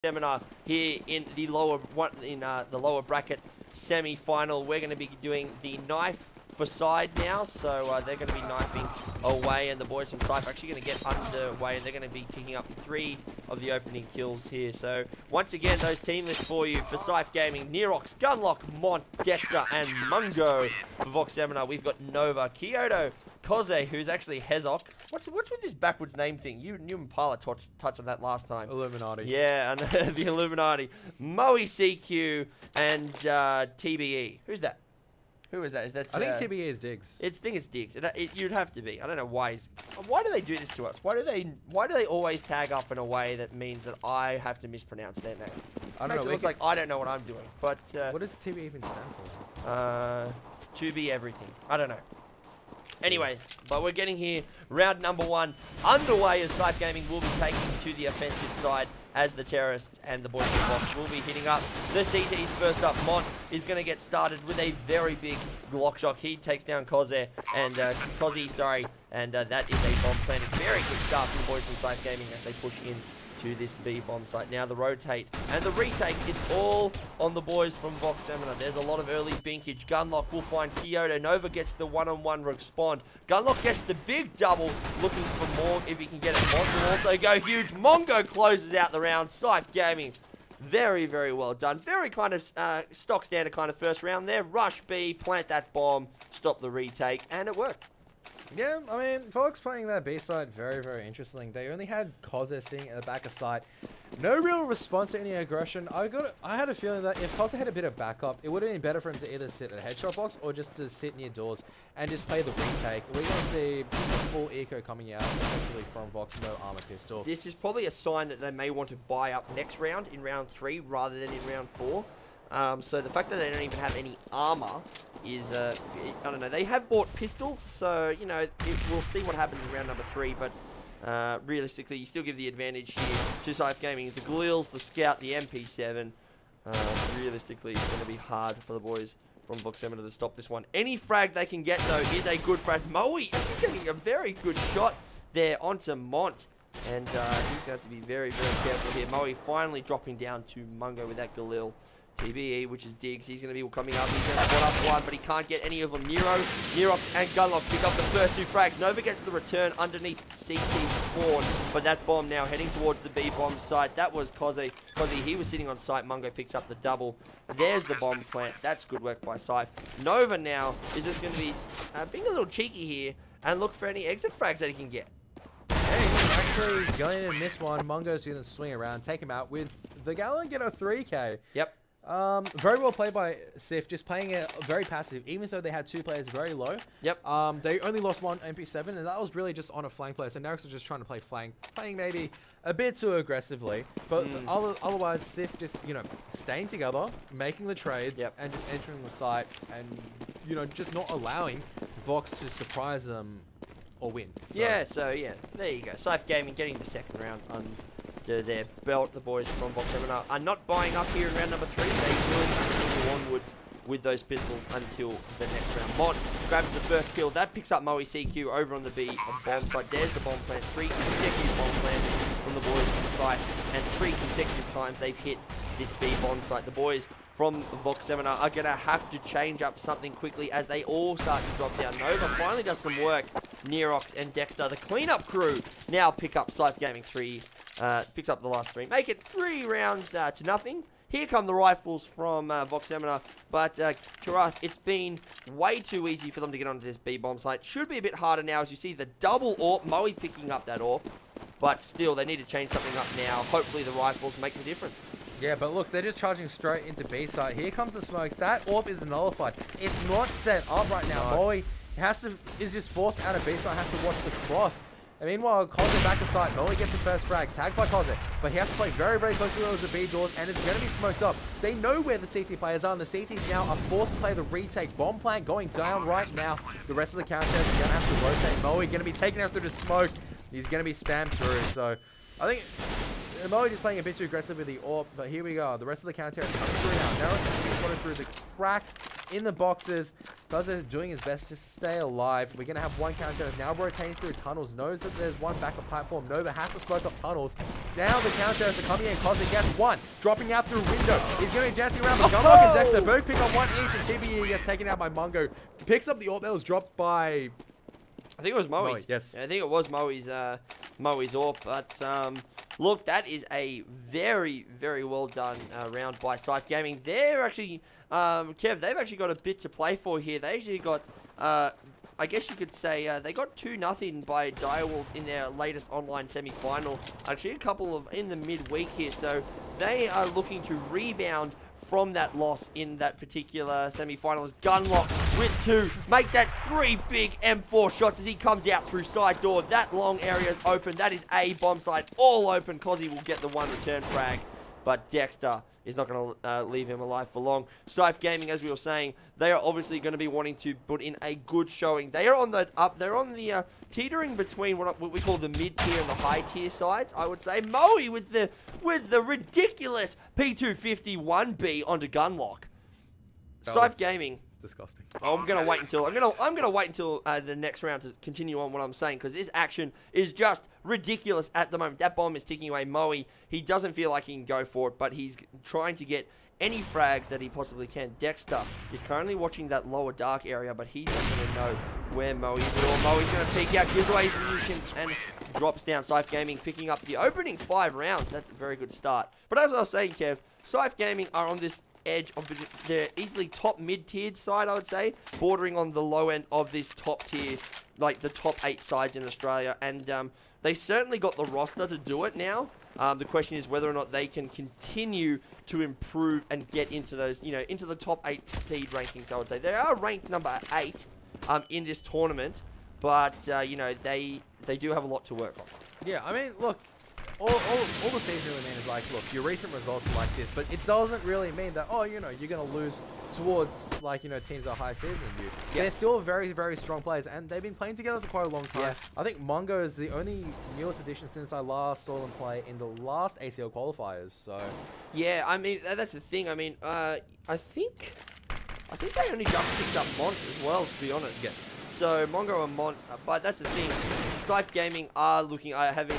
Seminar here in the lower bracket semi-final. We're going to be doing the knife for side now, so they're going to be knifing away, and the boys from SYF are actually going to get underway, and they're going to be picking up 3 of the opening kills here. So once again, those team lists for you for SYF Gaming: Nerox, Gunlock, Mont, Dexter, and Mungo. For VoxMSI, we've got Nova, Kyoto, Koze, who's actually Hezok. What's with this backwards name thing? You and Parla touched on that last time. Illuminati. Yeah, and the Illuminati. Moe CQ and TBE. Who's that? Who is that? Is that? I think TBE is Diggs. I think it's Diggs. You'd have to be. I don't know why. Why do they do this to us? Why do they always tag up in a way that means that I have to mispronounce their name? I don't know. It looks like I don't know what I'm doing. But what does TBE even stand for? To be everything. I don't know. Anyway, but we're getting here. Round number 1 underway as SYF Gaming will be taking to the offensive side as the terrorists and the boys from Vox will be hitting up the CTs. First up, Mont is going to get started with a very big Glock shot. He takes down Koze and and that is a bomb planting. Very good start from the boys from SYF Gaming as they push in to this B bomb site. Now the rotate and the retake is all on the boys from VoxMSI. There's a lot of early binkage. Gunlock will find Kyoto. Nova gets the one-on-one respawn. Gunlock gets the big double, looking for more if he can get it. Mont will also go huge. Mongo closes out the round. SYF Gaming, very, very well done. Very kind of stock standard kind of first round there. Rush B, plant that bomb, stop the retake, and it worked. Yeah, I mean, Vox playing that B side very, very interesting. They only had Koze sitting at the back of side. No real response to any aggression. I had a feeling that if Koze had a bit of backup, it would have been better for him to either sit at a headshot box or just to sit near doors and just play the retake. We're going to see a full eco coming out effectively from Vox, no armor pistol. This is probably a sign that they may want to buy up next round in round 3 rather than in round 4. So the fact that they don't even have any armor is, I don't know, they have bought pistols, so, you know, we'll see what happens in round number 3, but realistically, you still give the advantage here to SYF Gaming. The Glils, the Scout, the MP7, realistically, it's going to be hard for the boys from VoxMSI to stop this one. Any frag they can get, though, is a good frag. Moe is getting a very good shot there onto Mont, and he's going to have to be very, very careful here. Moe finally dropping down to Mungo with that Galil. TBE, which is Diggs, he's going to be coming up. He's going to spot up one, but he can't get any of them. Nerox and Gunlock pick up the first 2 frags. Nova gets the return underneath CT spawn, but that bomb now heading towards the B bomb site. That was Koze. He was sitting on site. Mungo picks up the double. There's the bomb plant. That's good work by SYF. Nova now is just going to be being a little cheeky here and look for any exit frags that he can get. Hey, he's actually going to miss one. Mungo's going to swing around, take him out with the Gallon, get a 3K. Yep. Very well played by SYF, just playing it very passive, even though they had 2 players very low. Yep. They only lost 1 MP7, and that was really just on a flank player. So Nerox was just trying to play flank, playing maybe a bit too aggressively. But otherwise, SYF just, you know, staying together, making the trades, and just entering the site, and, you know, just not allowing Vox to surprise them or win. So. Yeah, there you go. SYF Gaming getting the second round on their belt. The boys from VoxMSI are not buying up here in round number 3. They will continue onwards with those pistols until the next round. Mont grabs the first kill. That picks up Moe CQ over on the B bomb site. There's the bomb plant. 3 consecutive bomb plants from the boys from the site, and 3 consecutive times they've hit this B bomb site. The boys from VoxMSI are going to have to change up something quickly as they all start to drop down. Nova finally does some work. Nerox and Dexter, the cleanup crew, now pick up SYF Gaming 3. Picks up the last 3. Make it 3 rounds to nothing. Here come the rifles from VoxMSI, but Karath, it's been way too easy for them to get onto this B bomb site. Should be a bit harder now as you see the double AWP. Moe picking up that AWP, but still they need to change something up now. Hopefully the rifles make the difference. Yeah, but look, they're just charging straight into B site. Here comes the smokes. That AWP is nullified. It's not set up right now. Moe is just forced out of B site, has to watch the cross. And meanwhile, Koze back to site. Moe gets the first frag, tagged by Koze, but he has to play very, very close to those B doors, and it's going to be smoked up. They know where the CT players are, and the CTs now are forced to play the retake. Bomb plant going down right now. The rest of the counter is going to have to rotate. Moe going to be taken after the smoke. He's going to be spammed through, so I think Moe just playing a bit too aggressive with the AWP, but here we go. The rest of the counter is coming through now. Nerox is spotted through the crack in the boxes. Cause is doing his best just to stay alive. We're gonna have one counter is now rotating through tunnels. Knows that there's one backup platform. Nova has to smoke up tunnels. Now the counter is coming in. Cosmic gets one, dropping out through window. He's going to dancing around. But Gunlock and Dexter both pick up one each, and TBE gets taken out by Mungo. Picks up the AWP that was dropped by. I think it was Moe's. Yes. Yeah, I think it was Moe's AWP. But look, that is a very, very well done round by SYF Gaming. They're actually, Kev, they've actually got a bit to play for here. They actually got, I guess you could say, they got 2-0 by Direwolves in their latest online semi-final. Actually, a couple of in the midweek here. So they are looking to rebound from that loss in that particular semi-finals. Gunlock with 2. Make that 3 big M4 shots as he comes out through side door. That long area is open. That is a bomb site all open. Cozzy will get the 1 return frag. But Dexter is not going to leave him alive for long. SYF Gaming, as we were saying, they are obviously going to be wanting to put in a good showing. They are on the they're on the teetering between what we call the mid-tier and the high-tier sides, I would say. Moe with the ridiculous P251B onto Gunlock. SYF Gaming. Disgusting. I'm gonna wait until the next round to continue on what I'm saying, because this action is just ridiculous at the moment. That bomb is ticking away Moe. He doesn't feel like he can go for it, but he's trying to get any frags that he possibly can. Dexter is currently watching that lower dark area, but he's not gonna know where Moe is at all. Moe's gonna peek out, gives away his position, and drops down. SYF Gaming picking up the opening 5 rounds. That's a very good start. But as I was saying, Kev, SYF Gaming are on this edge of the easily top mid-tiered side, I would say, bordering on the low end of this top tier, like the top 8 sides in Australia, and they've certainly got the roster to do it now. The question is whether or not they can continue to improve and get into those, into the top 8 seed rankings, I would say. They are ranked number 8 in this tournament, but they do have a lot to work on. Yeah, I mean, look, all the season really means is like, look, your recent results are like this, but it doesn't really mean that, oh, you're going to lose towards, like, teams that are higher seed than you. Yeah. They're still very, very strong players, and they've been playing together for quite a long time. Yeah. I think Mungo is the only newest addition since I last saw them play in the last ACL qualifiers, so. Yeah, I mean, that's the thing. I mean, I think they only just picked up Mont as well, to be honest. Yes. So, Mongo and Mont, but that's the thing. SYF Gaming are looking, I have a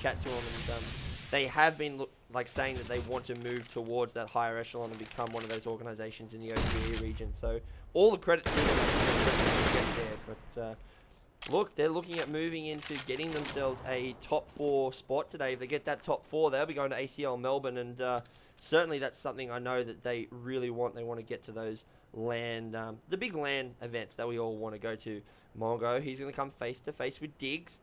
chat to them, and they have been saying that they want to move towards that higher echelon and become one of those organizations in the OCE region. So, all the credit to them to get there. But, look, they're looking at moving into getting themselves a top 4 spot today. If they get that top 4, they'll be going to ACLMelb, and certainly that's something I know that they really want. They want to get to those LAN, the big LAN events that we all want to go to. Mongo, he's going to come face to face with Diggs.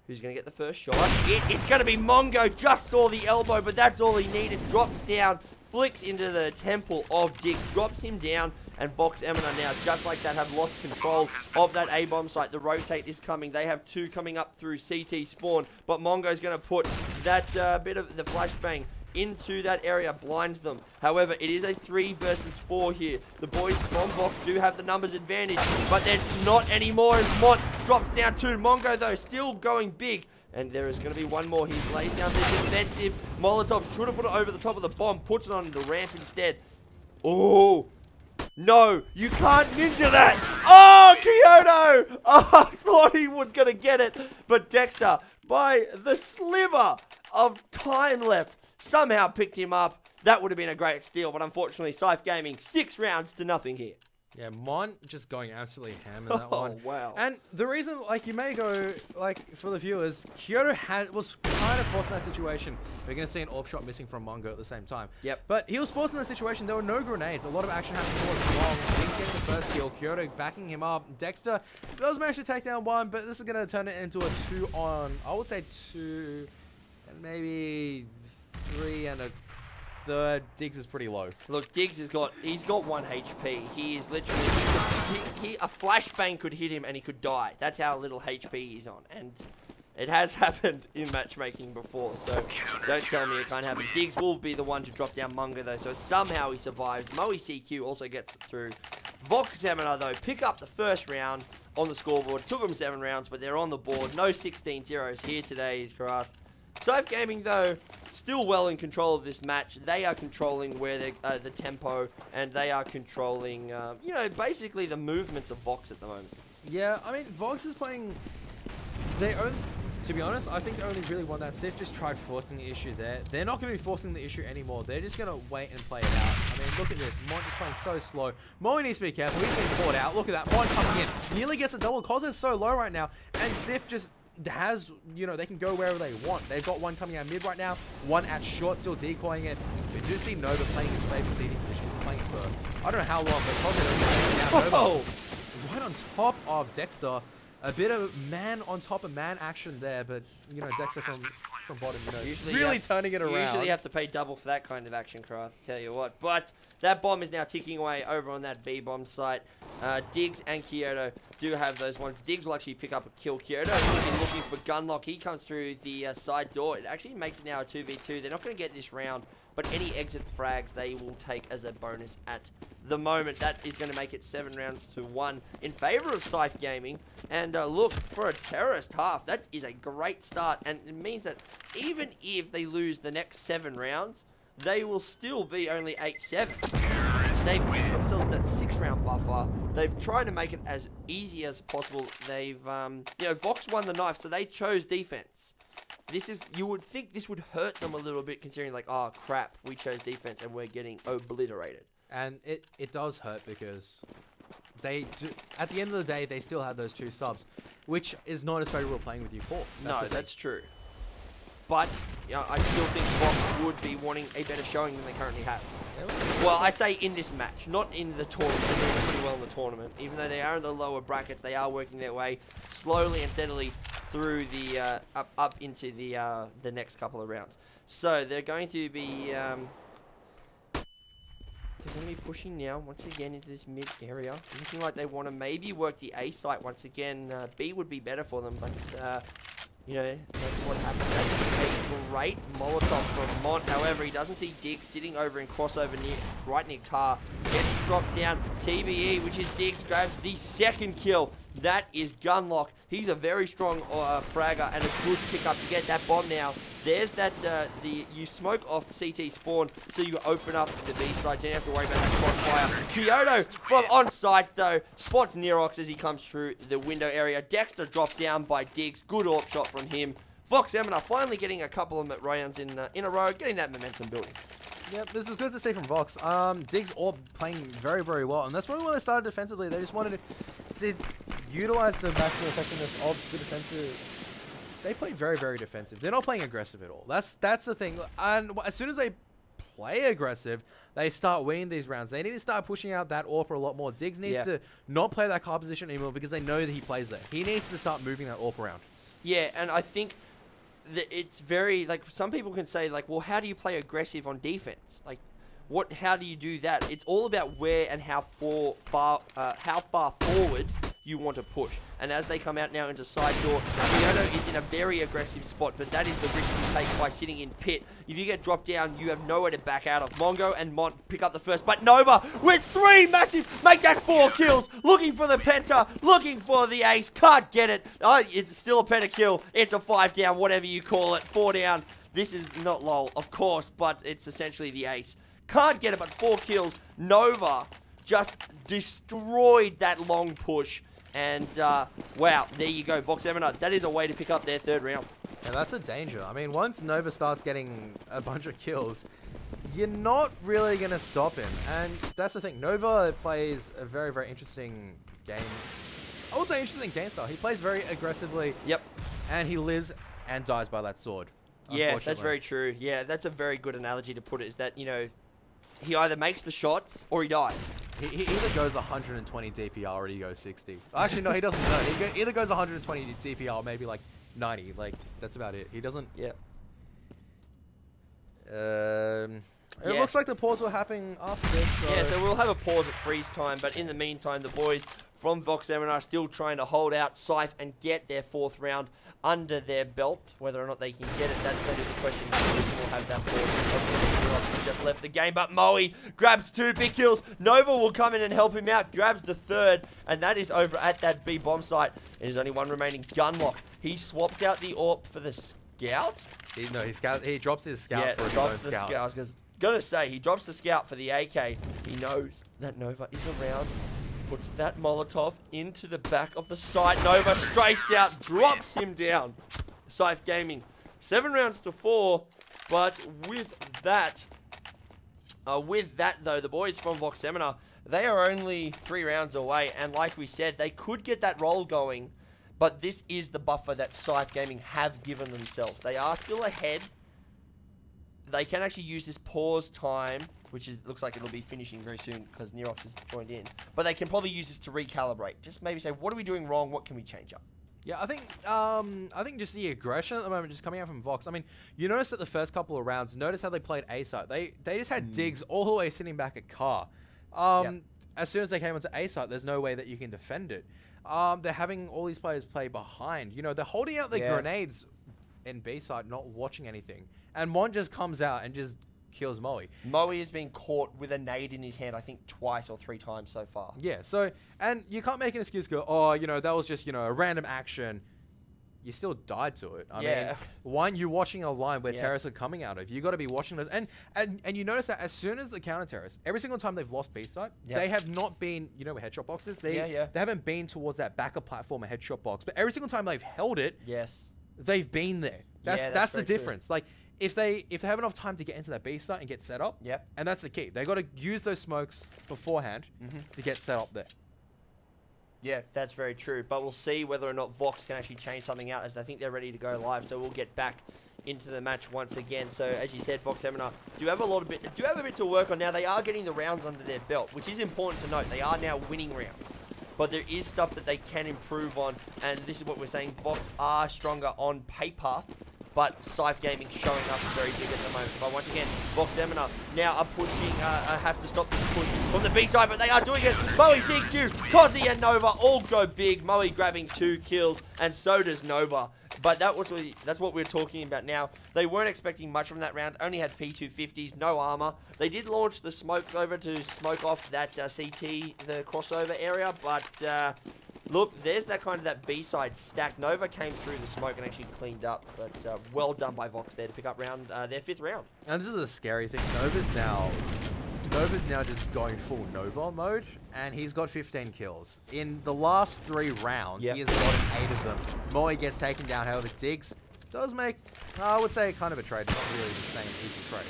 Who's going to get the first shot? It's going to be Mongo. Just saw the elbow, but that's all he needed. Drops down, flicks into the temple of Diggs, drops him down, and VoxMSI now, just like that, have lost control of that A-bomb site. The rotate is coming. They have 2 coming up through CT spawn, but Mongo's going to put that bit of the flashbang into that area, blinds them. However, it is a 3 versus 4 here. The boys from Vox do have the numbers advantage, but there's not anymore as Mont drops down 2. Mongo, though, still going big. And there is going to be one more. He's laid down this defensive Molotov. Should have put it over the top of the bomb. Puts it on the ramp instead. Oh, no, you can't ninja that. Oh, Kyoto. Oh, I thought he was going to get it. But Dexter, by the sliver of time left, somehow picked him up. That would have been a great steal, but unfortunately, SYF Gaming 6 rounds to nothing here. Yeah, Mon just going absolutely ham in that one. Oh, wow. And the reason, you may go, for the viewers, Kyoto was kind of forced in that situation. We're going to see an AWP shot missing from Mongo at the same time. Yep. But he was forced in that situation. There were no grenades. A lot of action happened towards long. Diggs getting the first kill. Kyoto backing him up. Dexter does manage to take down 1, but this is going to turn it into a 2 on, I would say 2, and maybe 3 and a third. Diggs is pretty low. Look, Diggs he's got 1 HP. He is literally, a flashbang could hit him and he could die. That's how little HP he's on. And it has happened in matchmaking before, so don't tell me it can't happen. Diggs will be the one to drop down Mungo, though, so somehow he survives. Moe CQ also gets it through. VoxMSI, though, pick up the first round on the scoreboard. Took them 7 rounds, but they're on the board. No 16-0s here today, is Karaf. SYF Gaming, though, still well in control of this match. They are controlling where the tempo, and they are controlling, you know, basically the movements of Vox at the moment. Yeah, I mean, Vox is playing... To be honest, I think they only really won that. SYF just tried forcing the issue there. They're not going to be forcing the issue anymore. They're just going to wait and play it out. I mean, look at this. Mont is playing so slow. Moe needs to be careful. He's being caught out. Look at that. Mont coming in. Nearly gets a double. Cos is so low right now. And SYF just has, you know, they can go wherever they want. They've got one coming out mid right now. One at short, still decoying it. We do see Nova playing his favorite seating position. He's playing it for, I don't know how long, but Cos is down Nova. Right on top of Dexter. A bit of man on top of man action there, but, you know, Dexter from bottom, you know, usually really turning it around. You usually have to pay double for that kind of action, Craft, tell you what. But that bomb is now ticking away over on that B bomb site. Diggs and Kyoto do have those ones. Diggs will actually pick up a kill. Kyoto is going to be looking for Gunlock. He comes through the side door. It actually makes it now a 2v2. They're not going to get this round, but any exit frags they will take as a bonus at the moment. That is going to make it 7 rounds to 1 in favor of SYF Gaming. And look, for a terrorist half, that is a great start. And it means that even if they lose the next 7 rounds, they will still be only 8-7. They've given themselves that 6-round buffer. They've tried to make it as easy as possible. They've, you know, Vox won the knife, so they chose defense. This is, you would think this would hurt them a little bit, considering like, oh crap, we chose defense and we're getting obliterated. And it does hurt because they do, at the end of the day, they still have those 2 subs, which is not as favorable playing with U4. No, that's true. But, you know, I still think Vox would be wanting a better showing than they currently have. Well, I say in this match, not in the tournament. They're doing pretty well in the tournament. Even though they are in the lower brackets, they are working their way slowly and steadily through the up into the next couple of rounds. So they're going to be pushing now once again into this mid area. Looking like they want to maybe work the A site once again. B would be better for them, but it's you know, that's what happened. That's a great Molotov from Mont. However, he doesn't see Diggs sitting over in crossover right near car. Gets dropped down. TBE, which is Diggs, grabs the 2nd kill. That is Gunlock. He's a very strong fragger and a good pickup to get that bomb now. There's that, you smoke off CT spawn, so you open up the B side, so you don't have to worry about that Qualifier. Kyoto from on site though, spots Nerox as he comes through the window area. Dexter dropped down by Diggs, good AWP shot from him. VoxMSI finally getting a couple of rounds in a row, getting that momentum building. Yep, this is good to see from Vox. Diggs AWP playing very, very well, and that's probably why they started defensively. They just wanted to utilize the maximum effectiveness of the defensive. They play very, very defensive. They're not playing aggressive at all. That's the thing. And as soon as they play aggressive, they start winning these rounds. They need to start pushing out that AWP a lot more. Diggs needs to not play that car position anymore because they know that he plays there. He needs to start moving that AWP around. Yeah, and I think that it's very, like, some people can say, like, well, how do you play aggressive on defense? Like, how do you do that? It's all about where and how far forward you want to push. And as they come out now into side door, Kyoto is in a very aggressive spot, but that is the risk you take by sitting in pit. If you get dropped down, you have nowhere to back out of. Mongo and Mont pick up the first, but Nova with 3 massive, make that 4 kills, looking for the penta, looking for the ace, can't get it. Oh, it's still a pentakill. It's a 5 down, whatever you call it, 4 down. This is not LOL, of course, but it's essentially the ace. Can't get it, but 4 kills. Nova just destroyed that long push. And, wow, there you go, VoxMSI. That is a way to pick up their 3rd round. Yeah, that's a danger. I mean, once Nova starts getting a bunch of kills, you're not really going to stop him. And that's the thing. Nova plays a very, very interesting game. I would say interesting game style. He plays very aggressively. Yep. And he lives and dies by that sword. Yeah, that's very true. Yeah, that's a very good analogy to put it, is that, you know, he either makes the shots or he dies. He either goes 120 DPR or he goes 60. Actually, no, he doesn't. No, he either goes 120 DPR or maybe like 90. Like, that's about it. He doesn't... Yeah. It looks like the pause will happen after this. So. Yeah, so we'll have a pause at freeze time, but in the meantime, the boys from VoxMSI are still trying to hold out SYF and get their 4th round under their belt. Whether or not they can get it, that's going to be the question. We'll have that pause. Just left the game, but Moe grabs 2 big kills. Nova will come in and help him out, grabs the 3rd, and that is over at that B bomb site. There's only one remaining, Gunlock. He swaps out the AWP for the scout? He drops his scout Yeah, for his drops own the scout. scout. I was gonna say, he drops the scout for the AK. He knows that Nova is around. Puts that Molotov into the back of the site. Nova straights out, drops him down. SYF Gaming, 7 rounds to 4. But with that though, the boys from VoxMSI, they are only 3 rounds away. And like we said, they could get that roll going. But this is the buffer that SYF Gaming have given themselves. They are still ahead. They can actually use this pause time, which looks like it'll be finishing very soon because Nerox has joined in. But they can probably use this to recalibrate. Just maybe say, what are we doing wrong? What can we change up? Yeah, I think just the aggression at the moment just coming out from Vox. I mean, you notice that the first couple of rounds, notice how they played A site. They just had digs all the way sitting back at car. As soon as they came onto A site, there's no way that you can defend it. They're having all these players play behind. You know, they're holding out their grenades in B side, not watching anything. And Mon just comes out and just kills Moe. Moe has been caught with a nade in his hand, I think, twice or 3 times so far. Yeah, so, and you can't make an excuse go, oh, you know, that was just, you know, a random action. You still died to it. I mean, one, you're watching a line where terrorists are coming out of. You got to be watching those. And you notice that as soon as the counter-terrorists, every single time they've lost B-site, they have not been, you know, with headshot boxes, they haven't been towards that backup platform, a headshot box. But every single time they've held it, they've been there. That's the difference. True. Like, if they have enough time to get into that B site and get set up, and that's the key. They got to use those smokes beforehand to get set up there. Yeah, that's very true. But we'll see whether or not Vox can actually change something out, as I think they're ready to go live. So we'll get back into the match once again. So as you said, VoxMSI do have a bit to work on now. They are getting the rounds under their belt, which is important to note. They are now winning rounds. But there is stuff that they can improve on, and this is what we're saying. Vox are stronger on paper, but SYF Gaming showing up very big at the moment. But once again, VoxMSI now are pushing, have to stop this push from the B side, but they are doing it. Moe, CQ, Cozzy, and Nova all go big. Moe grabbing 2 kills, and so does Nova. But that's what we're talking about now. They weren't expecting much from that round. Only had P250s, no armor. They did launch the smoke over to smoke off that CT, the crossover area, but look, there's that B-side stack. Nova came through the smoke and actually cleaned up, but well done by Vox there to pick up their 5th round. And this is the scary thing. Nova's now just going full Nova mode, and he's got 15 kills. In the last 3 rounds, he has gotten 8 of them. Moe gets taken down, however, Diggs does make, I would say, kind of a trade. Not really the same easy trade.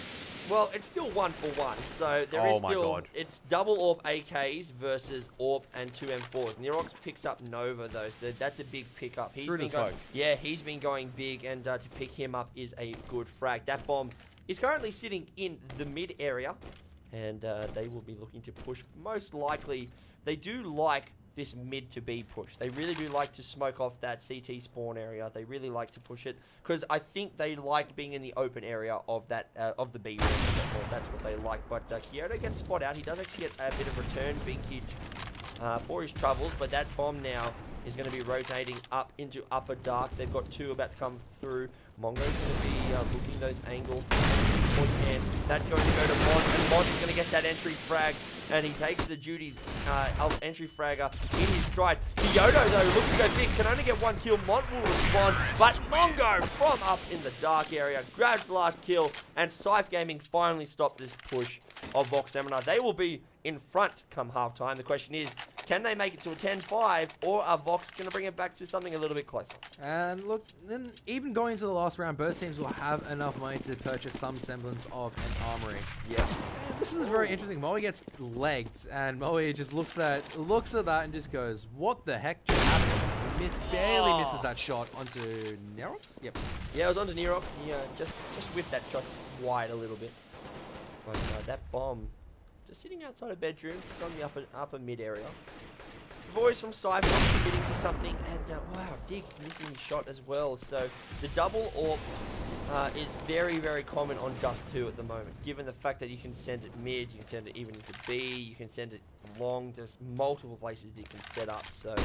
Well, it's still 1 for 1, so there is still, it's double AWP AKs versus AWP and 2 M4s. Nerox picks up Nova though, so that's a big pickup. He's been going big, and to pick him up is a good frag. That bomb is currently sitting in the mid area, and they will be looking to push. Most likely, they do like this mid to B push. They really do like to smoke off that CT spawn area. They really like to push it because I think they like being in the open area of that of the B room. That's what they like. But Kyoto gets spot out. He does actually get a bit of return binkage for his troubles, but that bomb now is going to be rotating up into upper dark. They've got 2 about to come through. Mongo's going to be looking those angles. That's going to go to Mon, and Mon is going to get that entry frag, and he takes the duties entry fragger in his stride. Kyoto, though, looking to go big, can only get 1 kill. Mon will respond, but Mongo from up in the dark area grabs the last kill, and SYF Gaming finally stopped this push of VoxMSI. They will be in front come halftime. The question is, can they make it to a 10-5, or are Vox going to bring it back to something a little bit closer? And look, then even going into the last round, both teams will have enough money to purchase some semblance of an armory. Yes. This is very interesting. Moe gets legged, and Moe just looks at that and just goes, "What the heck just happened?" Barely misses that shot onto Nerox. Yep. Yeah, it was onto Nerox. Yeah, just whiffed that shot wide a little bit. But that bomb just sitting outside a bedroom, just on the upper mid area. The boys from SYF are committing to something, and wow, Diggs missing his shot as well. So the double AWP is very, very common on Dust 2 at the moment, given the fact that you can send it mid, you can send it even into B, you can send it long. There's multiple places that you can set up, so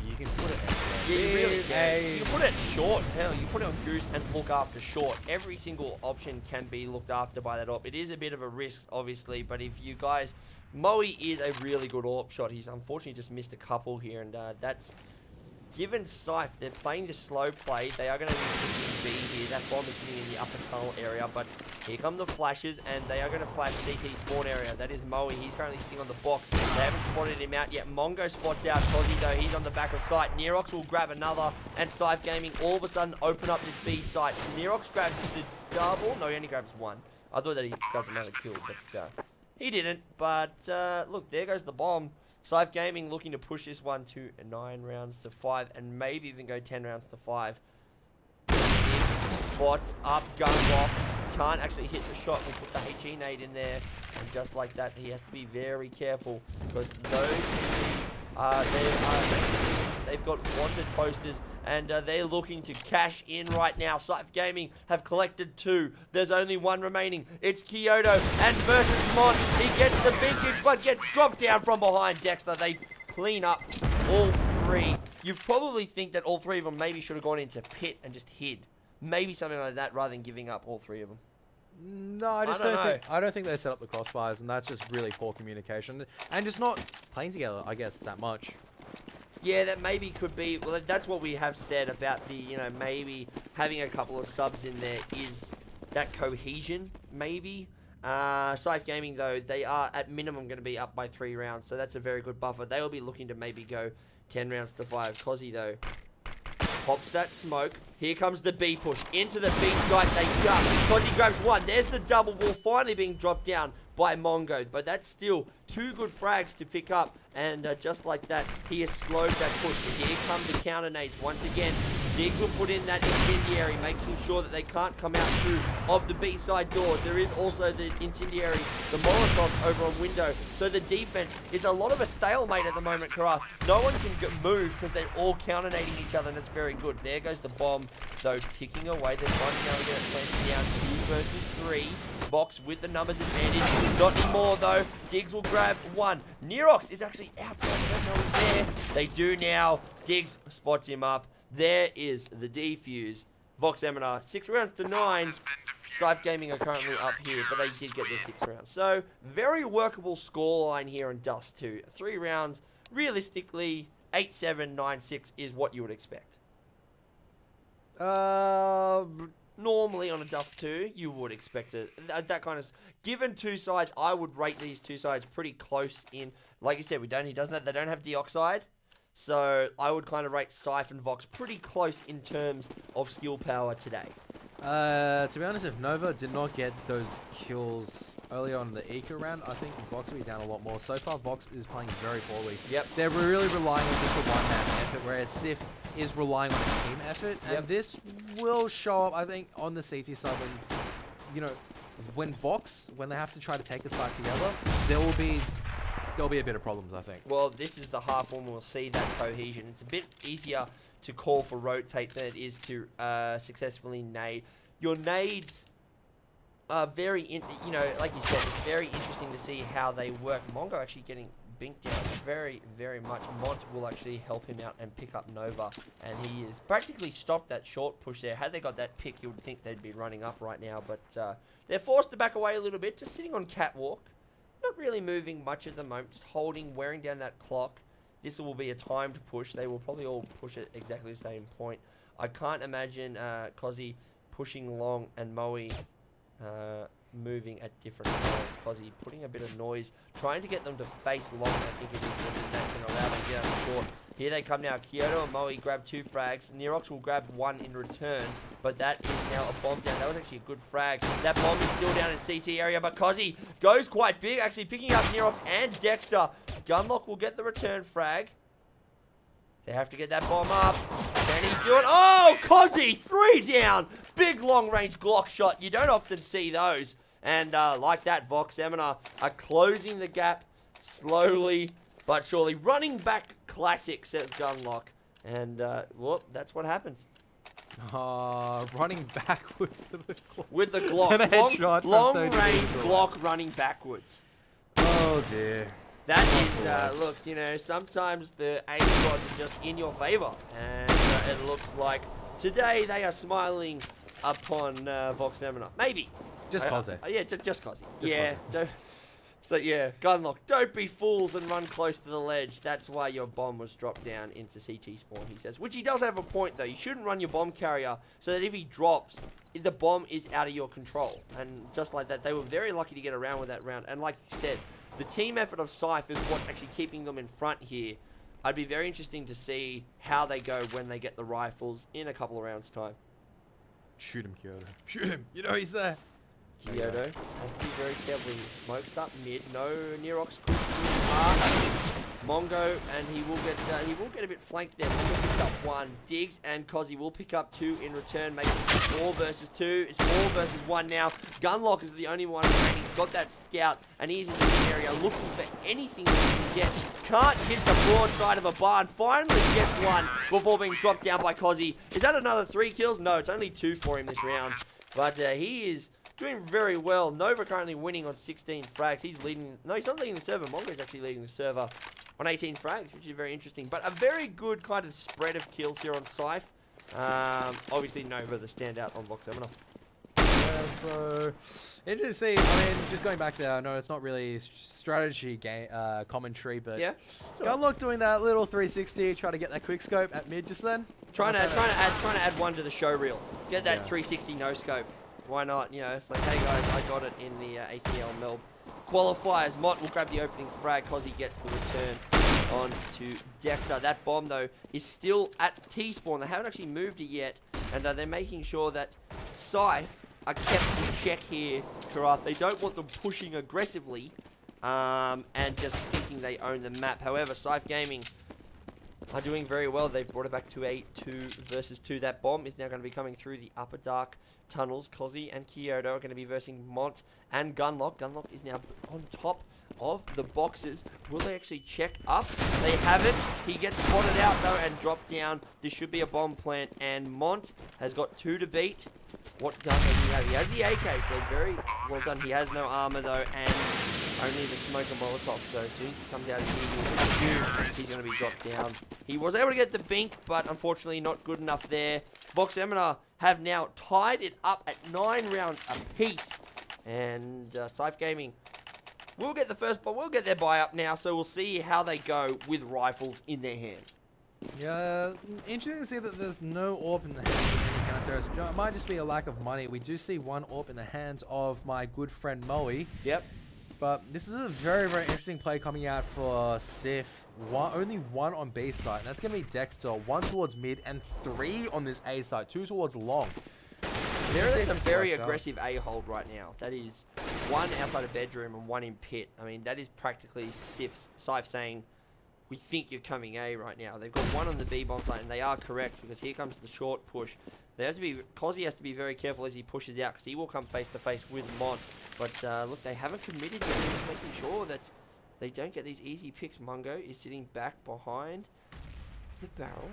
you can put it anywhere. You really can. You can put it short. Hell, you put it on Goose and look after short. Every single option can be looked after by that AWP. It is a bit of a risk, obviously, but if you guys... Moe is a really good AWP shot. He's unfortunately just missed a couple here, and that's given SYF, they're playing the slow play. They are going to be pushing B here. That bomb is sitting in the upper tunnel area, but here come the flashes, and they are going to flash CT spawn area. That is Moe. He's currently sitting on the box. They haven't spotted him out yet. Mongo spots out Cozzy, though. He's on the back of site. Nerox will grab another, and SYF Gaming all of a sudden open up this B site. Nerox grabs the double. No, he only grabs one. I thought that he grabbed another kill, but he didn't. But look, there goes the bomb. SYF Gaming looking to push this one to 9 rounds to 5, and maybe even go 10 rounds to 5. Spots up Gunlock. Can't actually hit the shot. We put the HE nade in there, and just like that, he has to be very careful because those they've got wanted posters, and they're looking to cash in right now. SYF Gaming have collected 2. There's only 1 remaining. It's Kyoto and versus Mon. He gets the vintage, but gets dropped down from behind Dexter. They clean up all 3. You probably think that all 3 of them maybe should have gone into pit and just hid. Maybe something like that rather than giving up all 3 of them. No, I don't think they set up the crossfires, and that's just really poor communication and just not playing together, I guess, that much. Yeah, that maybe could be. Well, that's what we have said about the, you know, maybe having a couple of subs in there is that cohesion, maybe. SYF Gaming, though, they are at minimum going to be up by 3 rounds, so that's a very good buffer. They will be looking to maybe go 10 rounds to 5. Cozzy, though, pops that smoke. Here comes the B push into the B site. They jump. Cozzy grabs 1. There's the double ball finally being dropped down by Mongo, but that's still 2 good frags to pick up, and just like that, he has slowed that push. Here come the counter nades once again. Diggs will put in that incendiary, making sure that they can't come out through of the B side doors. There is also the incendiary, the Molotov over on window. So the defense is a lot of a stalemate at the moment, Karath. No one can move because they're all counter-nading each other, and it's very good. There goes the bomb, though, ticking away. There's one now to get it planted down. 2 versus 3. Vox with the numbers advantage. Not anymore, though. Diggs will grab 1. Nerox is actually outside. I don't know he's there. They do now. Diggs spots him up. There is the defuse. VoxMSI, 6 rounds to 9. SYF Gaming are currently up here, but they did get their 6 rounds. So, very workable scoreline here in Dust 2. 3 rounds, realistically, 8-7, 9-6 is what you would expect. Normally on a Dust 2, you would expect it. That kind of... Given 2 sides, I would rate these 2 sides pretty close in... Like you said, they don't have Deoxide. So, I would kind of rate SYF and Vox pretty close in terms of skill power today. To be honest, if Nova did not get those kills earlier on in the Eco round, I think Vox would be down a lot more. So far, Vox is playing very poorly. Yep. They're really relying on just a one-man effort, whereas SYF is relying on a team effort. And Yep. this will show up, I think, on the CT side when, you know, when they have to try to take the side together, there'll be a bit of problems, I think. Well, this is the half when we'll see that cohesion. It's a bit easier to call for rotate than it is to successfully nade. Your nades are very, you know, like you said, it's very interesting to see how they work. Mongo actually getting binked down very, very much. Mont will actually help him out and pick up Nova, and he has practically stopped that short push there. Had they got that pick, you would think they'd be running up right now, but they're forced to back away a little bit, just sitting on catwalk. Not really moving much at the moment, just holding, wearing down that clock. This will be a timed push. They will probably all push at exactly the same point. I can't imagine Cozzy pushing long and Moe moving at different times. Cozzy putting a bit of noise, trying to get them to face long, I think it is, and that can allow them to get out the court. Here they come now. Kyoto and Moe grab 2 frags. Nerox will grab 1 in return, but that is now a bomb down. That was actually a good frag. That bomb is still down in CT area, but Cozzy goes quite big, actually picking up Nerox and Dexter. Gunlock will get the return frag. They have to get that bomb up. Can he do it? Oh, Cozzy, 3 down. Big long-range Glock shot. You don't often see those. And like that, VoxMSI are closing the gap slowly but surely. Running back classic, says Gunlock. And, well, that's what happens. Running backwards with the Glock. With the Glock. Long-range Glock running backwards. Oh, dear. That is, look, you know, sometimes the aim rods are just in your favor. And it looks like today they are smiling upon VoxMSI. Maybe. Just Cozzy. Yeah, just Cozzy. Yeah. So yeah, Gunlock, don't be fools and run close to the ledge. That's why your bomb was dropped down into CT spawn, he says. Which he does have a point though. You shouldn't run your bomb carrier so that if he drops, the bomb is out of your control. And just like that, they were very lucky to get around with that round. And like you said, the team effort of SYF is what's actually keeping them in front here. I'd be very interesting to see how they go when they get the rifles in a couple of rounds' time. Shoot him, Kyoto. Shoot him. You know he's there. Kyoto has to be very careful. He smokes up mid. No Nerox. Mongo, and he will get a bit flanked there. Mongo picks up one. Diggs and Cozzy will pick up two in return, making it 4 versus 2. It's 4 versus 1 now. Gunlock is the only one remaining. He's got that scout, and he's in the area looking for anything that he can get. Can't hit the broad side of a barn. Finally gets one before being dropped down by Cozzy. Is that another 3 kills? No, it's only 2 for him this round. But he is doing very well. Nova currently winning on 16 frags. He's leading. No, he's not leading the server. Mongo's actually leading the server on 18 frags, which is very interesting. But a very good kind of spread of kills here on SYF. Obviously, Nova the standout on VoxMSI. Yeah, so interesting to see. I mean, just going back there, I know it's not really strategy game commentary, but yeah, sure. Gunlock doing that little 360, try to get that quick scope at mid just then. Trying to add one to the show reel. Get that 360 no scope. Why not? You know, it's like, hey guys, I got it in the ACLMelb. Qualifiers. Mott will grab the opening frag because he gets the return on to Dexter. That bomb, though, is still at T-spawn. They haven't actually moved it yet, and they're making sure that SYF are kept in check here, Karath. They don't want them pushing aggressively and just thinking they own the map. However, SYF Gaming are doing very well. They've brought it back to a 2 versus 2. That bomb is now going to be coming through the upper dark tunnels. Cozzy and Kyoto are going to be versing Mont and Gunlock. Gunlock is now on top of the boxes. Will they actually check up? They haven't. He gets spotted out though and dropped down. This should be a bomb plant, and Mont has got 2 to beat. What gun does he have? He has the AK, so very well done. He has no armor though, and only the smoke and molotov. So as soon as he comes out of here, he's going to be dropped down. He was able to get the bink, but unfortunately not good enough there. VoxMSI have now tied it up at 9 rounds apiece, and SYF Gaming will get the first, but we'll get their buy up now. So we'll see how they go with rifles in their hands. Yeah, interesting to see that there's no AWP in the hands of any counter-terrorist. It might just be a lack of money. We do see 1 AWP in the hands of my good friend Moe. Yep. But this is a very, very interesting play coming out for SYF. Only 1 on B side, and that's going to be Dexter. 1 towards mid and 3 on this A side. 2 towards long. There is a very aggressive A hold right now. That is 1 outside of bedroom and 1 in pit. I mean, that is practically SYF saying, we think you're coming A right now. They've got 1 on the B bomb site, and they are correct because here comes the short push. Cozzy has to be very careful as he pushes out because he will come face to face with Mont. But look, they haven't committed yet. They're just making sure that they don't get these easy picks. Mungo is sitting back behind the barrel.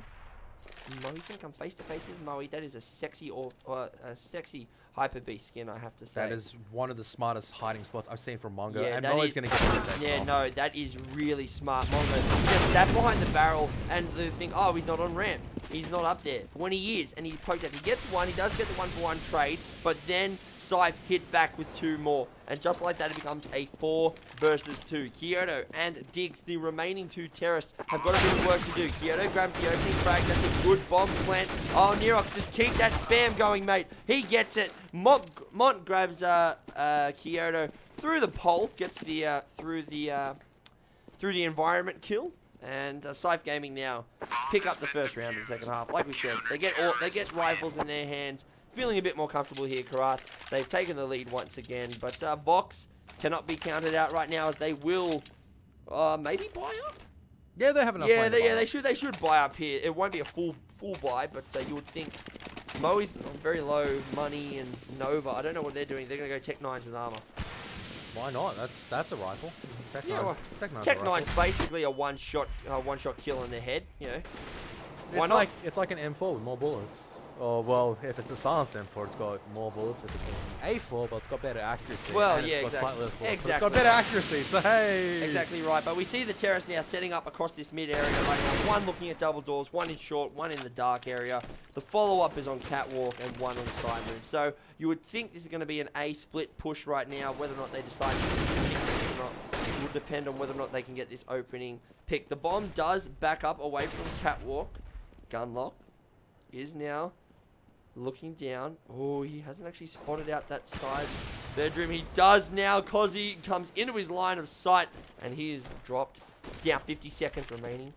Moe's gonna come face to face with Moe. That is a sexy a sexy Hyper Beast skin, I have to say. That is one of the smartest hiding spots I've seen from Mongo, yeah, and Moe's gonna get it. Yeah, no, that is really smart. Mongo just sat behind the barrel, and they think, oh, he's not on ramp. He's not up there. When he is, and he poked out, he gets 1. He does get the 1-for-1 trade, but then SYF hit back with 2 more. And just like that, it becomes a 4 versus 2. Kyoto and Diggs, the remaining 2 terrorists, have got a bit of work to do. Kyoto grabs the opening frag. That's a good bomb plant. Oh, Nerox, just keep that spam going, mate. He gets it. Mont grabs Kyoto through the pole, gets the through the environment kill. And SYF Gaming now pick up the first round in the second half. Like we said, they get rifles in their hands. Feeling a bit more comfortable here, Karath. They've taken the lead once again, but Vox cannot be counted out right now as they will maybe buy up. Yeah, they have enough. Yeah, they should buy up here. It won't be a full buy, but you would think Moe's on very low money, and Nova, I don't know what they're doing. They're gonna go Tech 9s with armor. Why not? That's a rifle. Tech 9's, well, Tech 9's basically a one shot kill in the head. You know. Why not? It's like an M4 with more bullets. Oh, well, if it's a silenced M4, it's got more bullets. If it's an A4, but it's got better accuracy. Well, and yeah, it's got slightly less bullets, exactly. but it's got better accuracy, so hey! Exactly right, but we see the terrorists now setting up across this mid area right now. One looking at double doors, one in short, one in the dark area. The follow-up is on catwalk and one on side move. So you would think this is going to be an A split push right now. Whether or not they decide to pick this or not will depend on whether or not they can get this opening pick. The bomb does back up away from catwalk. Gunlock is now looking down. Oh, he hasn't actually spotted out that side bedroom. He does now. Cozzy comes into his line of sight, and he is dropped down. 50 seconds remaining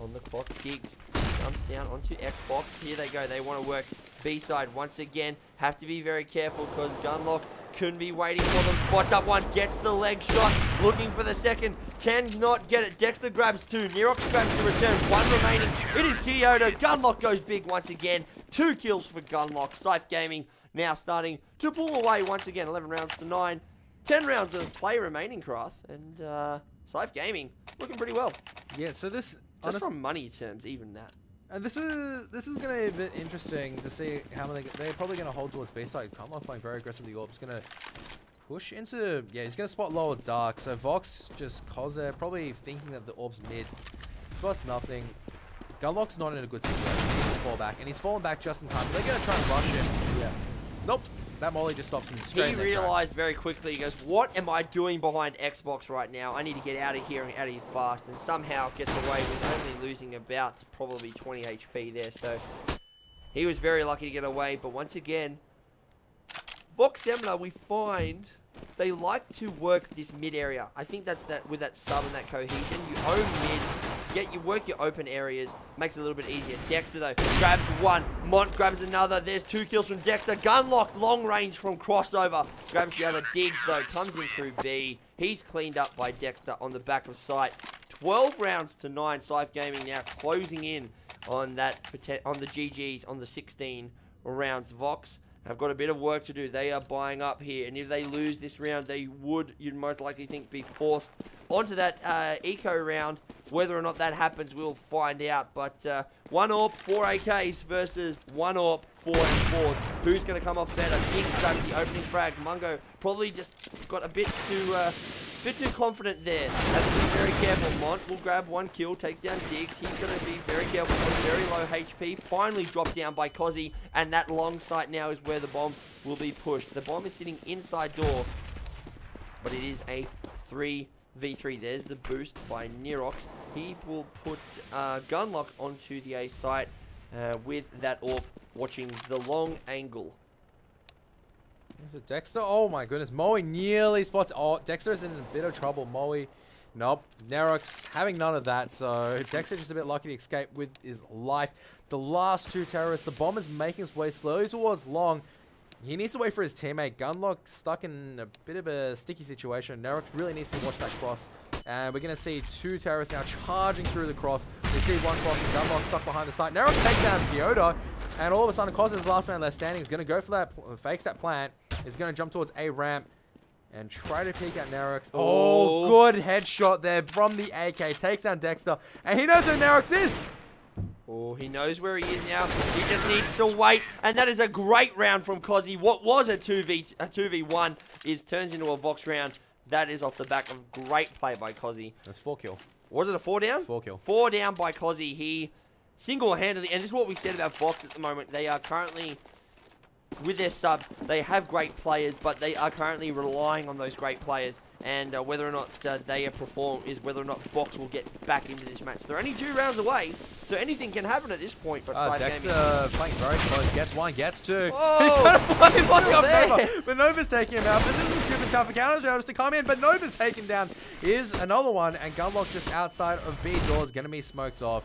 on the clock. Diggs comes down onto Xbox. Here they go. They want to work B side once again. Have to be very careful because Gunlock couldn't be waiting for them. Spots up one, gets the leg shot, looking for the second, cannot get it. Dexter grabs two, Nerox grabs the return, one remaining. It is Kyoto. Gunlock goes big once again. 2 kills for Gunlock. SYF Gaming now starting to pull away once again. 11 rounds to 9. 10 rounds of play remaining, Krath. And SYF Gaming looking pretty well. Yeah, so this... Just from money terms, even that. And this is going to be a bit interesting to see how they're probably going to hold towards B side. Gunlock playing very aggressively. Orb's going to push into... Yeah, he's going to spot lower dark. So Vox just cause they're probably thinking that the Orb's mid. Spots nothing. Gunlock's not in a good situation. He needs to fall back. And he's fallen back just in time. They're going to try and rush him. Yeah. Nope. That molly just stops him straight. He realized very quickly, he goes, what am I doing behind Xbox right now? I need to get out of here and out of here fast. And somehow gets away with only losing about probably 20 HP there. So he was very lucky to get away. But once again, VoxMSI, we find they like to work this mid area. I think that's that with that sub and that cohesion. You own mid, work your open areas, makes it a little bit easier. Dexter though grabs one, Mont grabs another. There's 2 kills from Dexter. Gunlock long range from crossover, grabs the other. Diggs though comes in through B. He's cleaned up by Dexter on the back of sight. 12 rounds to 9. SYF Gaming now closing in on that on the GGs on the 16 rounds. Vox have got a bit of work to do. They are buying up here, and if they lose this round, they would, you'd most likely think, be forced onto that eco round. Whether or not that happens, we'll find out. But 1 AWP, 4 AKs versus 1 AWP, 4 M4s. Who's going to come off better? Diggs grabs the opening frag. Mungo probably just got a bit too confident there. Has to be very careful. Mont will grab 1 kill, takes down Diggs. He's going to be very careful. Very low HP. Finally dropped down by Cozzy, and that long sight now is where the bomb will be pushed. The bomb is sitting inside door, but it is a 3v3. There's the boost by Nerox. He will put Gunlock onto the A site with that AWP watching the long angle. Dexter, oh my goodness, Moe nearly spots. Oh, Dexter is in a bit of trouble. Moe, nope. Nerox having none of that, so Dexter just a bit lucky to escape with his life. The last 2 terrorists, the bomb is making his way slowly towards long. He needs to wait for his teammate. Gunlock stuck in a bit of a sticky situation. Nerox really needs to watch that cross. And we're going to see 2 terrorists now charging through the cross. We see 1 cross and Gunlock stuck behind the site. Nerox takes down Kyoto. And all of a sudden, Cos's last man left standing is going to go for that, fakes that plant. Is going to jump towards A ramp and try to peek at Nerox. Oh, good headshot there from the AK. Takes down Dexter. And he knows who Nerox is. Oh, he knows where he is now. He just needs to wait. And that is a great round from Cozzy. What was a 2v1 turns into a Vox round. That is off the back of great play by Cozzy. That's 4 kill. Was it a 4 down? 4 kill. 4 down by Cozzy. He single-handedly, and this is what we said about Vox at the moment. They are currently, with their subs, they have great players, but they are currently relying on those great players. And whether or not they perform is whether or not Vox will get back into this match. They're only 2 rounds away, so anything can happen at this point. But Dexter playing very close. Gets 1, gets 2. Oh, he's going to play up Nova. But Nova's taking him out. But this is super tough for counter to come in. But Nova's taken down. Here's another one. And Gunlock just outside of B doors. Going to be smoked off.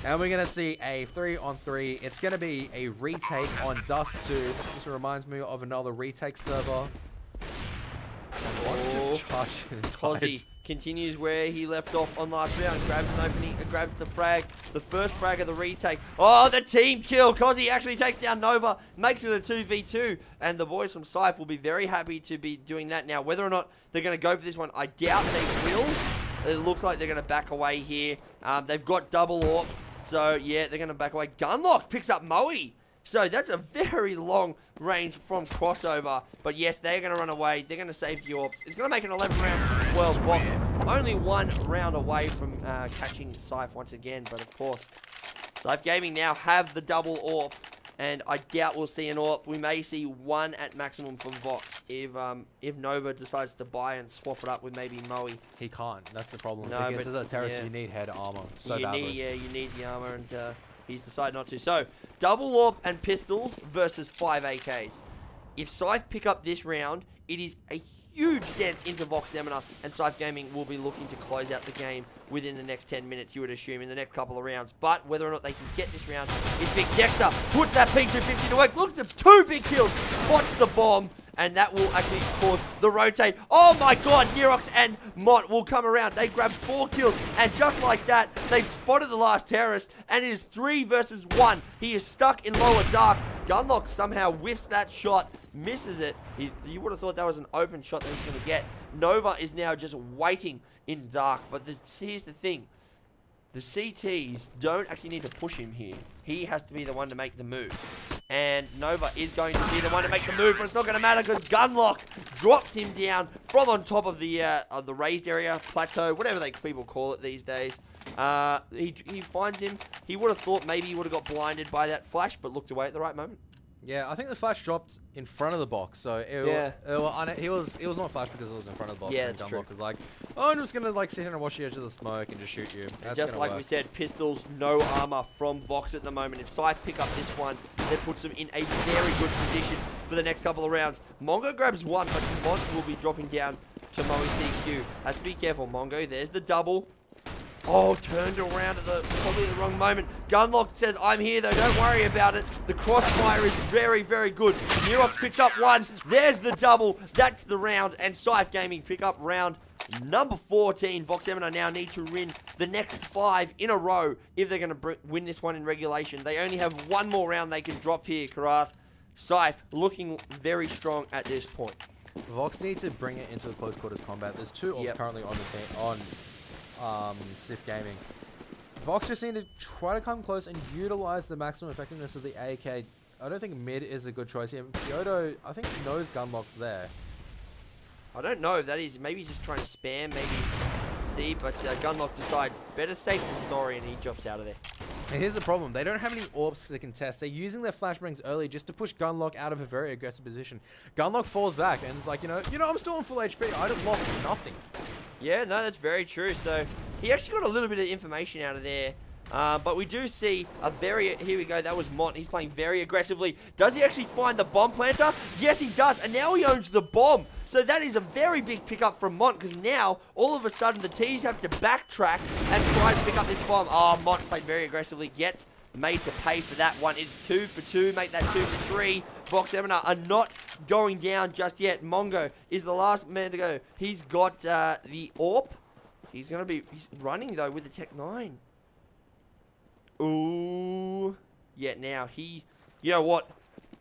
And we're going to see a 3-on-3. It's going to be a retake on Dust 2. This reminds me of another retake server. Just Cozzy continues where he left off on last round. Grabs an opening, grabs the frag. The first frag of the retake. Oh, the team kill. Cozzy actually takes down Nova. Makes it a 2v2. And the boys from SYF will be very happy to be doing that now. Whether or not they're going to go for this one, I doubt they will. It looks like they're going to back away here. They've got double AWP. So, yeah, they're going to back away. Gunlock picks up Moe. So, that's a very long range from crossover. But, yes, they're going to run away. They're going to save the AWPs. It's going to make an 11 rounds to 12 Vox. Only 1 round away from catching SYF once again. But, of course, SYF Gaming now have the double AWP. And I doubt we'll see an AWP. We may see 1 at maximum from Vox if Nova decides to buy and swap it up with maybe Moe. He can't. That's the problem. No, because as a terrorist, yeah. you need head armor so you badly. you need the armor, and he's decided not to. So, double AWP and pistols versus 5 AKs. If SYF pick up this round, it is a huge dent into VoxMSI, and SYF Gaming will be looking to close out the game within the next 10 minutes, you would assume, in the next couple of rounds. But whether or not they can get this round is big. Dexter puts that P250 to work. Looks at 2 big kills, spots the bomb, and that will actually cause the rotate. Oh my god, Nerox and Mott will come around. They grab 4 kills, and just like that, they've spotted the last terrorist, and it is 3 versus 1. He is stuck in lower dark. Gunlock somehow whiffs that shot, misses it. You would have thought that was an open shot that he was going to get. Nova is now just waiting in dark, but here's the thing. The CTs don't actually need to push him here. He has to be the one to make the move. And Nova is going to be the one to make the move, but it's not going to matter because Gunlock drops him down from on top of the raised area, plateau, whatever people call it these days. He finds him. He would have thought maybe he would have got blinded by that flash, but looked away at the right moment. Yeah, I think the flash dropped in front of the box, so he was not flash because it was in front of the box. Yeah, and that's true. was like, oh, I'm just gonna like sit here and watch the edge of the smoke and just shoot you. That's just like we said, pistols, no armor from Vox at the moment. If SYF pick up this one, that puts them in a very good position for the next couple of rounds. Mongo grabs 1, but Mont will be dropping down to Moe CQ. Has to be careful, Mongo. There's the double. Oh, turned around at probably the wrong moment. Gunlock says, I'm here though, don't worry about it. The crossfire is very, very good. Nerox picks up 1. There's the double. That's the round. And SYF Gaming pick up round number 14. VoxMSI now need to win the next 5 in a row if they're going to win this one in regulation. They only have 1 more round they can drop here, Karath. SYF looking very strong at this point. Vox need to bring it into a close quarters combat. There's 2 AWPs currently on the team, SYF Gaming. Vox just need to try to come close and utilize the maximum effectiveness of the AK. I don't think mid is a good choice here. Kyoto, I think, knows Gunlock's there. I don't know if that is. Maybe he's just trying to spam, maybe C, but Gunlock decides better safe than sorry, and he drops out of there. And here's the problem. They don't have any AWPs to contest. They're using their flashbangs early just to push Gunlock out of a very aggressive position. Gunlock falls back and it's like, you know, I'm still on full HP. I just lost nothing. Yeah, no, that's very true. So he actually got a little bit of information out of there. But we do see here we go, that was Mont. He's playing very aggressively. Does he actually find the bomb planter? Yes, he does. And now he owns the bomb. So that is a very big pickup from Mont, because now, all of a sudden, the T's have to backtrack and try to pick up this bomb. Oh, Mont played very aggressively. Gets made to pay for that one. It's 2 for 2. Make that 2 for 3. VoxMSI are not going down just yet. Mongo is the last man to go. He's got the AWP. He's running, though, with the Tech 9. Ooh. Yeah, now you know what?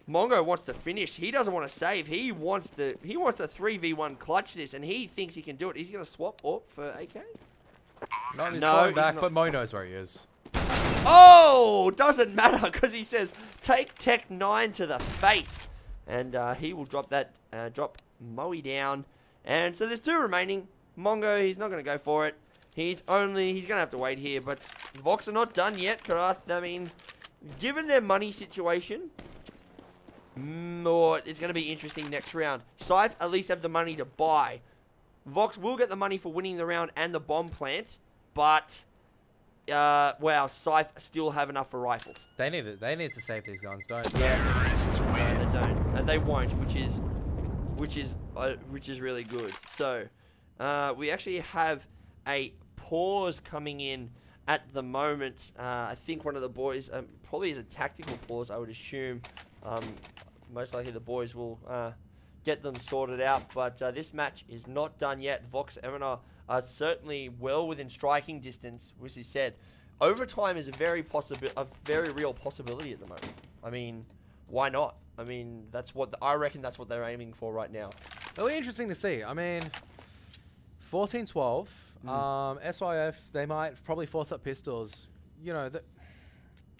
Mongo wants to finish. He doesn't want to save. He wants to 3v1 clutch this, and he thinks he can do it. He's going to swap AWP for AK? No, he's falling back, but Mo knows where he is. Oh, doesn't matter, because he says, take Tech 9 to the face. And he will drop that, drop Moe down. And so there's 2 remaining. Mongo, he's not going to go for it. He's going to have to wait here, but Vox are not done yet, Karath. I mean, given their money situation, it's going to be interesting next round. SYF at least have the money to buy. Vox will get the money for winning the round and the bomb plant, but, well, SYF still have enough for rifles. They need to save these guns, don't they? Yeah, no, they don't, and they won't, which is really good. So, we actually have a pause coming in at the moment. I think one of the boys, probably is a tactical pause, I would assume. Most likely the boys will get them sorted out, but this match is not done yet. VoxMSI are certainly well within striking distance, which he said. Overtime is a very real possibility at the moment. I mean, why not? I mean, I reckon that's what they're aiming for right now. It'll be interesting to see. I mean, 14-12. SYF, they might probably force up pistols. You know,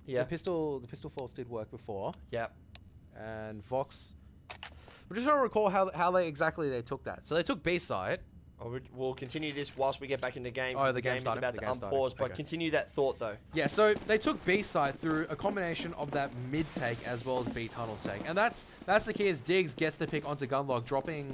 Yeah. The pistol force did work before. Yeah. And Vox. We're just trying to recall how they exactly took that. So they took B side. We'll continue this whilst we get back in the game. Oh, the game is about to unpause, but continue that thought though. Yeah, so they took B side through a combination of that mid take as well as B tunnels take, and that's the key. As Diggs gets the pick onto Gunlock, dropping.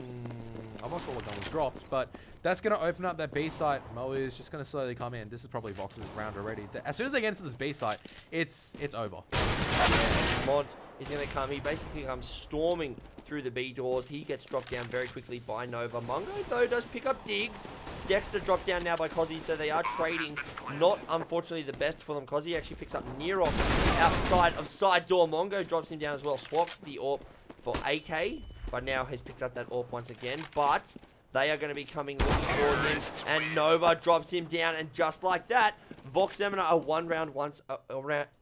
I'm not sure what gun was dropped, but that's going to open up that B site. Mo is just going to slowly come in. This is probably Vox's round already. As soon as they get into this B site, it's over. Yeah, Mod is going to come. He basically comes storming through the B doors. He gets dropped down very quickly by Nova. Mongo, though, does pick up Diggs. Dexter dropped down now by Cozzy, so they are trading. Not, unfortunately, the best for them. Cozzy actually picks up Neroff outside of side door. Mongo drops him down as well. Swaps the AWP for AK, but now has picked up that AWP once again. But they are going to be coming looking for him, and Nova drops him down, and just like that, VoxMSI are one round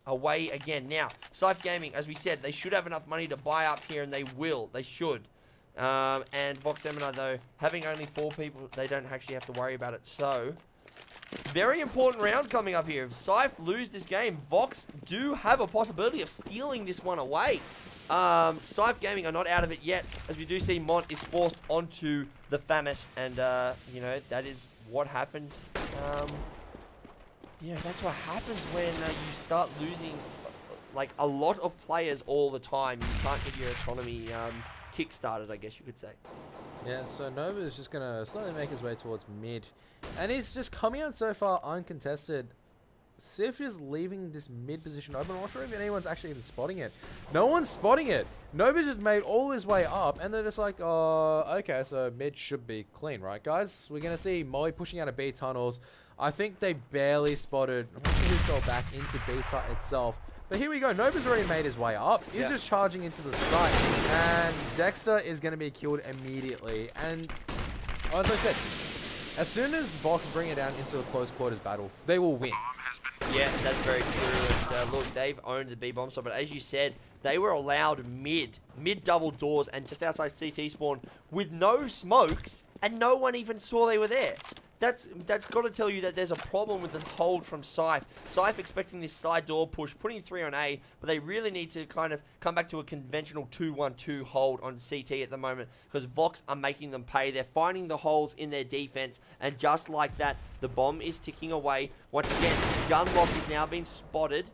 away again. Now, SYF Gaming, as we said, they should have enough money to buy up here, and they will. They should. And VoxMSI, though, having only 4 people, they don't actually have to worry about it. So, very important round coming up here. If SYF lose this game, Vox do have a possibility of stealing this one away. SYF Gaming are not out of it yet, as we do see Mont is forced onto the FAMAS, and, you know, that is what happens. Yeah, that's what happens when you start losing, like, a lot of players all the time. You can't get your autonomy kick-started, I guess you could say. Yeah, so Nova is just going to slowly make his way towards mid. And he's just coming out so far uncontested. SYF is leaving this mid position open. I'm not sure if anyone's actually even spotting it. No one's spotting it. Nova's just made all his way up, and they're just like, okay, so mid should be clean, right, guys? We're going to see Molly pushing out of B tunnels. I think they barely spotted. I'm not sure who fell back into B site itself. But here we go. Nova's already made his way up. He's just charging into the site. And Dexter is going to be killed immediately. And as I said, as soon as Vox bring it down into a close quarters battle, they will win. Yeah, that's very true. And look, they've owned the B bomb site, but as you said, they were allowed mid double doors and just outside CT spawn with no smokes, and no one even saw they were there. That's got to tell you that there's a problem with the hold from SYF. SYF expecting this side door push, putting 3 on A, but they really need to kind of come back to a conventional 2-1-2 hold on CT at the moment, because Vox are making them pay. They're finding the holes in their defense, and just like that, the bomb is ticking away. Once again, Gunlock is now being spotted.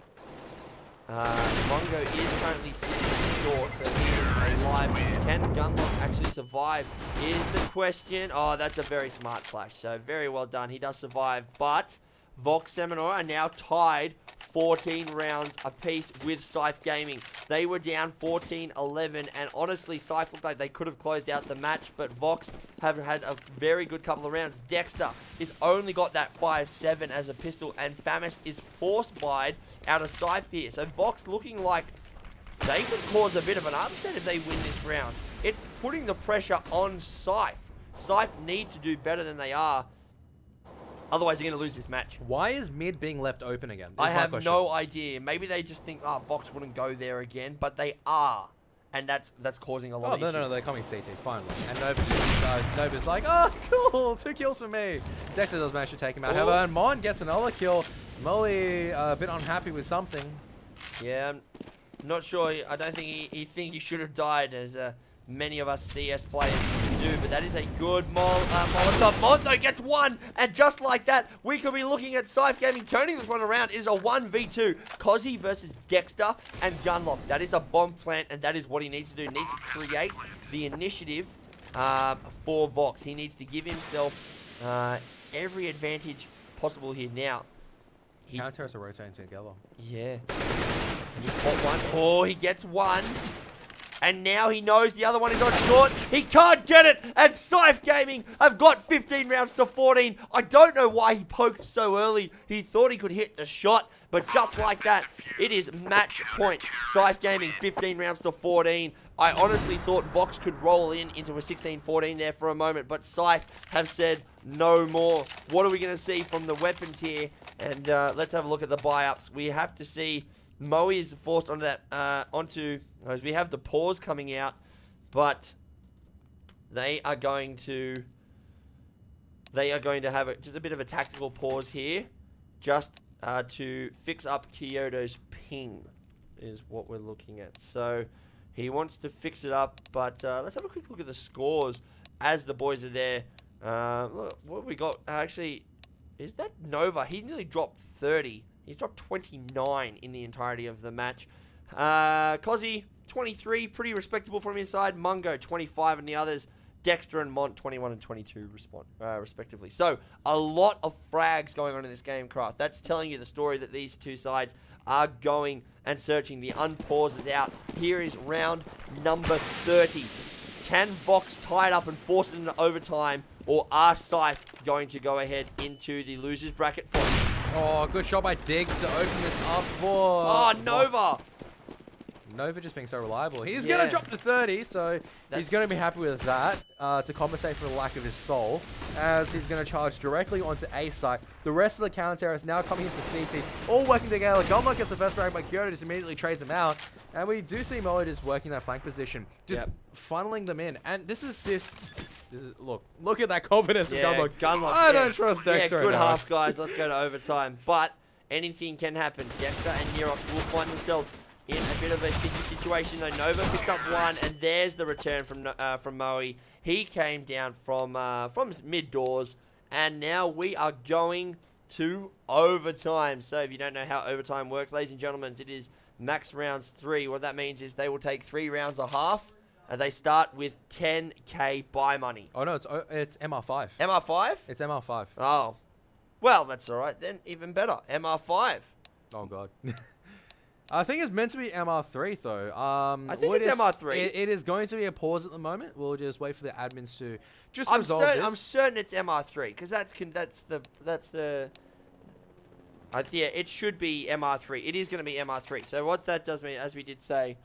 Mongo is currently sitting short, so he is alive. Can Gunlock actually survive is the question. Oh, that's a very smart flash, so very well done. He does survive, but VoxMSI are now tied 14 rounds apiece with SYF Gaming. They were down 14-11, and honestly, SYF looked like they could have closed out the match, but Vox have had a very good couple of rounds. Dexter has only got that 5-7 as a pistol, and FAMAS is forced wide out of SYF here. So Vox looking like they could cause a bit of an upset if they win this round. It's putting the pressure on SYF. SYF need to do better than they are. Otherwise, they're going to lose this match. Why is mid being left open again? I have no idea. Maybe they just think, Vox wouldn't go there again, but they are. And that's causing a lot of issues. No, they're coming CT, finally. And Nova's like, cool, 2 kills for me. Dexter does manage to take him out. However, and Mon gets another kill. Molly a bit unhappy with something. Yeah, I'm not sure. I don't think he should have died, as many of us CS players do, but that is a good Molotov. Monto gets 1, and just like that, we could be looking at SYF Gaming turning this one around. It is a 1v2. Cozzy versus Dexter and Gunlock. That is a bomb plant, and that is what he needs to do. He needs to create the initiative for Vox. He needs to give himself every advantage possible here. Now, Counter-terrorists are rotating together. Yeah. He got 1. Oh, he gets 1. And now he knows the other one is on short. He can't get it. And SYF Gaming have got 15 rounds to 14. I don't know why he poked so early. He thought he could hit the shot. But just like that, it is match point. SYF Gaming 15 rounds to 14. I honestly thought Vox could roll into a 16-14 there for a moment. But SYF have said no more. What are we going to see from the weapons here? And let's have a look at the buy-ups. We have to see Moe is forced onto that, as we have the pause coming out, but they are going to have just a bit of a tactical pause here, just to fix up Kyoto's ping is what we're looking at. So he wants to fix it up, but let's have a quick look at the scores as the boys are there. Look, what have we got? Actually, is that Nova? He's nearly dropped 30. He's dropped 29 in the entirety of the match. Cozzy, 23, pretty respectable from his side. Mungo, 25, and the others, Dexter and Mont, 21 and 22, respectively. So, a lot of frags going on in this game, Craft. That's telling you the story that these two sides are going and searching. The unpauses out. Here is round number 30. Can Vox tie it up and force it into overtime, or are SYF going to go ahead into the losers bracket for him? Oh, good shot by Diggs to open this up for... Oh, Nova! Nova just being so reliable. He's going to drop to 30, so he's going to be happy with that to compensate for the lack of his soul, as he's going to charge directly onto A site. The rest of the counter is now coming into CT, all working together. Gunlock gets the first frag by Kyoto, just immediately trades him out, and we do see Mello just working that flank position, just funneling them in. And this is look at that confidence with Gunlock. I don't trust Dexter. Yeah, good half, guys. Let's go to overtime. But anything can happen. Dexter and Nerox will find themselves in a bit of a sticky situation, though. Nova picks up one, and there's the return from Moe. He came down from mid doors, and now we are going to overtime. So if you don't know how overtime works, ladies and gentlemen, it is max rounds 3. What that means is they will take 3 rounds a half, and they start with 10k buy money. Oh no, it's MR5. MR5? It's MR5. Oh, well, that's all right then. Even better, MR5. Oh god. I think it's meant to be MR3 though. I think it's MR3. It is going to be a pause at the moment. We'll just wait for the admins to just resolve this. I'm certain it's MR3 because that's the. Yeah, it should be MR3. It is going to be MR3. So what that does mean, as we did say,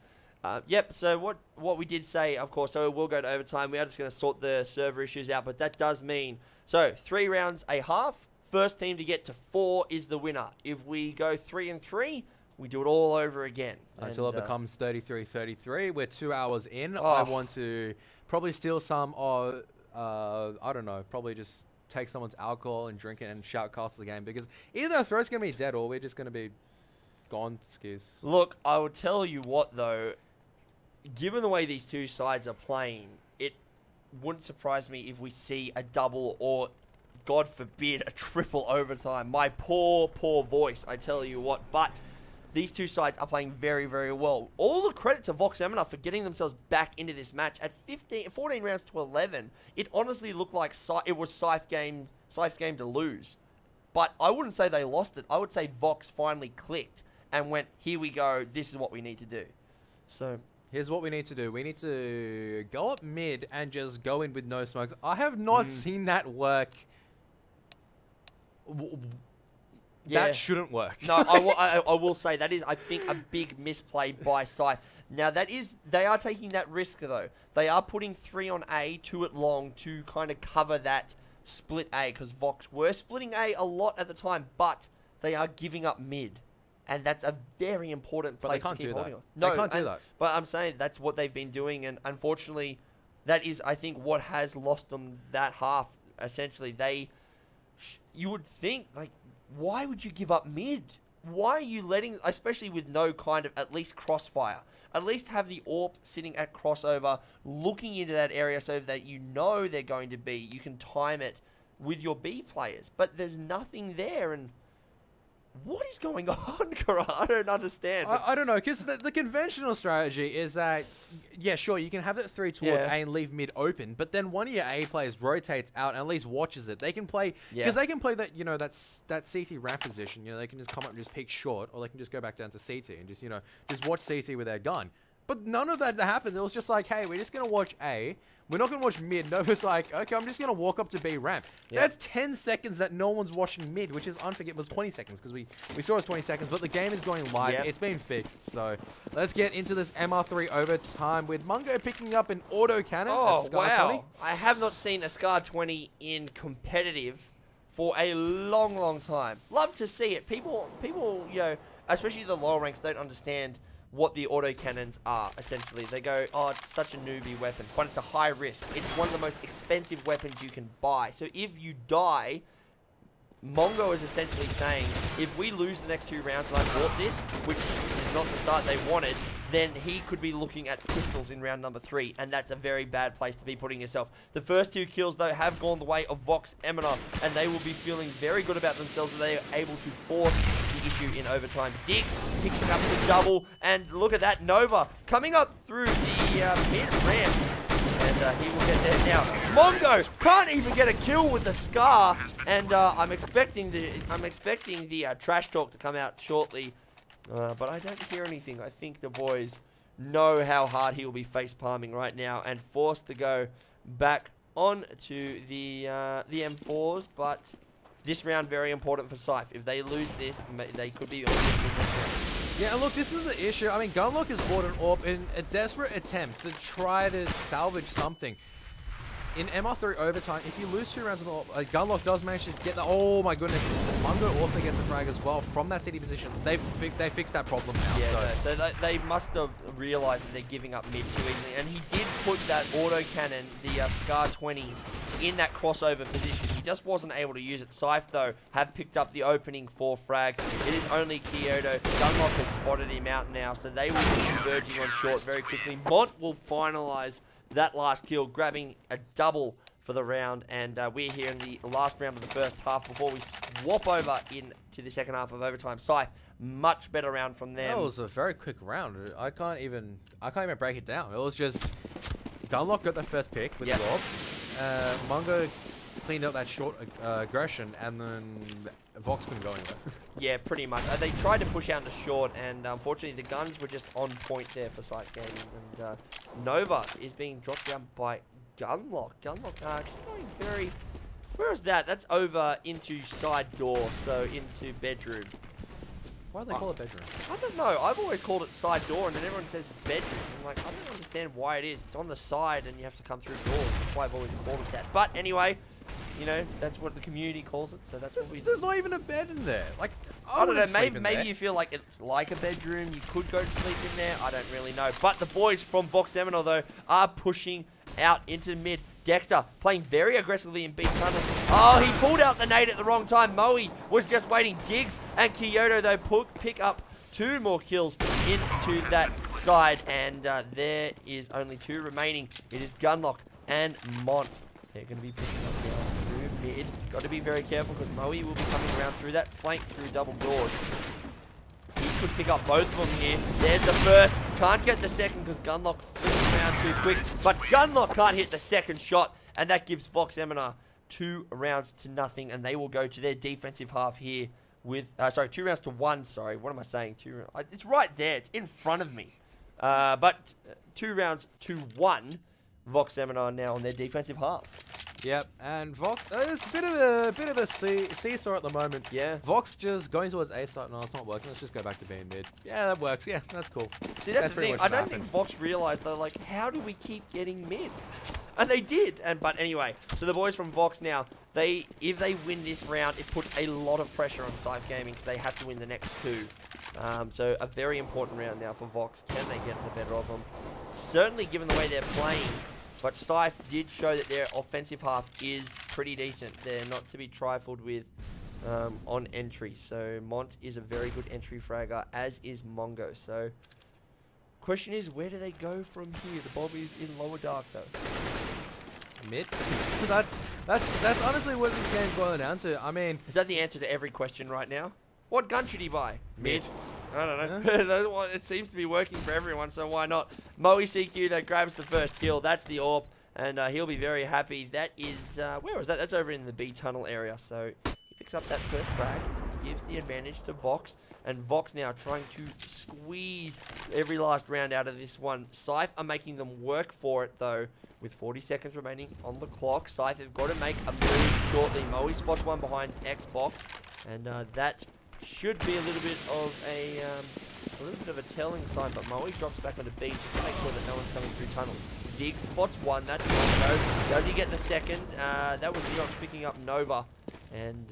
yep. So what we did say, of course, so we'll go to overtime. We are just going to sort the server issues out, but that does mean 3 rounds a half. First team to get to 4 is the winner. If we go 3 and 3. We do it all over again. Until it becomes 33-33. We're 2 hours in. I want to probably steal some of, I don't know, probably just take someone's alcohol and drink it and shout cast the game. Because either our throat's going to be dead or we're just going to be gone skis. Look, I will tell you what, though. Given the way these two sides are playing, it wouldn't surprise me if we see a double or, God forbid, a triple overtime. My poor, poor voice, I tell you what. But these two sides are playing very, very well. All the credit to VoxMSI for getting themselves back into this match at 14 rounds to 11. It honestly looked like it was SYF's game to lose. But I wouldn't say they lost it. I would say Vox finally clicked and went, here we go, this is what we need to do. So here's what we need to do. We need to go up mid and just go in with no smokes. I have not seen that work. That shouldn't work. No, I will say that is, I think, a big misplay by SYF. Now, they are taking that risk, though. They are putting 3 on A, 2 at long to kind of cover that split A, because Vox were splitting A a lot at the time, but they are giving up mid. And that's a very important place to keep holding on. No, they can't do that. But I'm saying that's what they've been doing, and unfortunately, that is, I think, what has lost them that half, essentially. You would think, like, why would you give up mid? Why are you letting, especially with no kind of, at least crossfire, at least have the AWP sitting at crossover, looking into that area so that you know they're going to be, you can time it with your B players. But there's nothing there, and what is going on, Kara? I don't understand. I don't know, because the conventional strategy is that, yeah, sure, you can have it 3 towards A and leave mid open, but then one of your A players rotates out and at least watches it. They can play, because they can play that, you know, that CT ramp position. You know, they can just come up and just peek short, or they can just go back down to CT and just, you know, just watch CT with their gun. But none of that happened. It was just like, hey, we're just going to watch A. We're not going to watch mid. Nova's like, okay, I'm just going to walk up to B ramp. Yep. That's 10 seconds that no one's watching mid, which is unforgivable. It was 20 seconds because we saw it was 20 seconds, but the game is going live. Yep. It's been fixed. So let's get into this MR3 overtime with Mungo picking up an auto cannon. Oh, wow. 20. I have not seen a Scar 20 in competitive for a long, long time. Love to see it. People, you know, especially the lower ranks, don't understand what the autocannons are, essentially. They go, oh, it's such a newbie weapon, but it's a high risk. It's one of the most expensive weapons you can buy. So if you die, Mongo is essentially saying, if we lose the next 2 rounds and I bought this, which is not the start they wanted, then he could be looking at pistols in round number 3, and that's a very bad place to be putting yourself. The first 2 kills, though, have gone the way of VoxMSI, and they will be feeling very good about themselves that they are able to force the issue in overtime. Diggs picking up the double, and look at that, Nova coming up through the mid-ramp. And he will get there now. Mongo can't even get a kill with the Scar, and I'm expecting the trash talk to come out shortly, but I don't hear anything. I think the boys know how hard he will be face palming right now, and forced to go back on to the M4s. But this round very important for SYF. If they lose this, they could be on the next round. Yeah, look, this is the issue. I mean, Gunlock has bought an AWP in a desperate attempt to try to salvage something. In MR3 overtime, if you lose 2 rounds on the AWP, Gunlock does manage to get the... Oh my goodness. Mungo also gets a frag as well from that city position. They fixed that problem now. Yeah, so they must have realized that they're giving up mid too easily. And he did put that autocannon, the Scar 20, in that crossover position. He just wasn't able to use it. SYF, though, have picked up the opening 4 frags. It is only Kyoto. Gunlock has spotted him out now, so they will be converging on short very quickly. Mont will finalize that last kill, grabbing a double for the round, and we're here in the last round of the first half before we swap over into the second half of overtime. SYF, much better round from them. That was a very quick round. I can't even break it down. It was just Gunlock got the first pick with the AWP. Mungo cleaned up that short aggression, and then Vox couldn't go anywhere. Yeah, pretty much. They tried to push out to short, and unfortunately the guns were just on point there for SYF Gaming. And Nova is being dropped down by Gunlock. Gunlock actually going very... Where is that? That's over into side door, so into bedroom. Why do they call it bedroom? I don't know. I've always called it side door, and then everyone says bedroom. I'm like, I don't understand why it is. It's on the side, and you have to come through doors. That's why I've always called it that. But anyway, you know, that's what the community calls it, so that's what we do. There's not even a bed in there. Like, I don't know, maybe you feel like it's like a bedroom. You could go to sleep in there. I don't really know. But the boys from VoxMSI, though, are pushing out into mid. Dexter playing very aggressively in B tunnel. Oh, he pulled out the nade at the wrong time. Moe was just waiting. Diggs and Kyoto, though, pick up 2 more kills into that side. And there is only 2 remaining. It is Gunlock and Mont. They're going to be picking up down through mid. Got to be very careful because Moe will be coming around through that flank through double doors. He could pick up both of them here. There's the first. Can't get the second because Gunlock flips around too quick. But Gunlock can't hit the second shot. And that gives VoxMSI 2 rounds to nothing. And they will go to their defensive half here with... sorry, 2 rounds to 1. Sorry, what am I saying? It's right there. It's in front of me. But 2 rounds to 1. VoxMSI now on their defensive half. Yep, and Vox, it's a bit of a seesaw at the moment. Yeah. Vox just going towards A side. No, it's not working. Let's just go back to being mid. Yeah, that works. Yeah, that's cool. See, that's the thing. I don't think Vox realized, though, like, how do we keep getting mid? And they did. But anyway, so the boys from Vox now, if they win this round, it puts a lot of pressure on SYF Gaming because they have to win the next 2. So a very important round now for Vox. Can they get the better of them? Certainly, given the way they're playing. But SYF did show that their offensive half is pretty decent. They're not to be trifled with on entry. So Mont is a very good entry fragger, as is Mongo. So question is, where do they go from here? The Bob is in lower dark though. Mid? that's honestly what this game's boiling down to. I mean, is that the answer to every question right now? What gun should he buy? Mid. I don't know. It seems to be working for everyone, so why not? Moe CQ that grabs the first kill. That's the AWP, and he'll be very happy. That is, where was that? That's over in the B tunnel area. So he picks up that first frag, gives the advantage to Vox, and Vox now trying to squeeze every last round out of this one. SYF are making them work for it, though, with 40 seconds remaining on the clock. SYF have got to make a move shortly. Moe spots one behind Xbox, and that should be a little bit of a telling sign, but Moe drops back on the beach to make sure that no one's coming through tunnels. Diggs spots one, that's Mongo. Does he get the second? That was Neox picking up Nova, and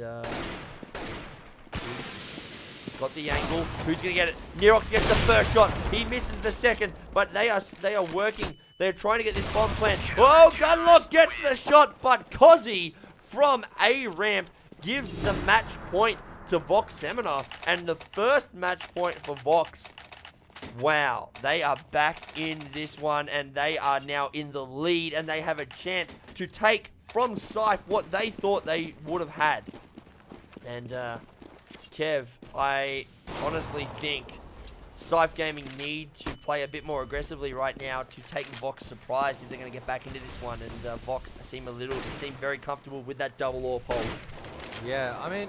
he's got the angle. Who's gonna get it? Neox gets the first shot. He misses the second, but they are working. They're trying to get this bomb plant. Oh, Gunlock gets the shot, but Cozzy from A ramp gives the match point to VoxMSI, and the first match point for Vox. Wow, they are back in this one, and they are now in the lead, and they have a chance to take from SYF what they thought they would have had. And Kev, I honestly think SYF Gaming need to play a bit more aggressively right now to take Vox surprised if they're going to get back into this one. And Vox seem very comfortable with that double AWP hold. Yeah, I mean,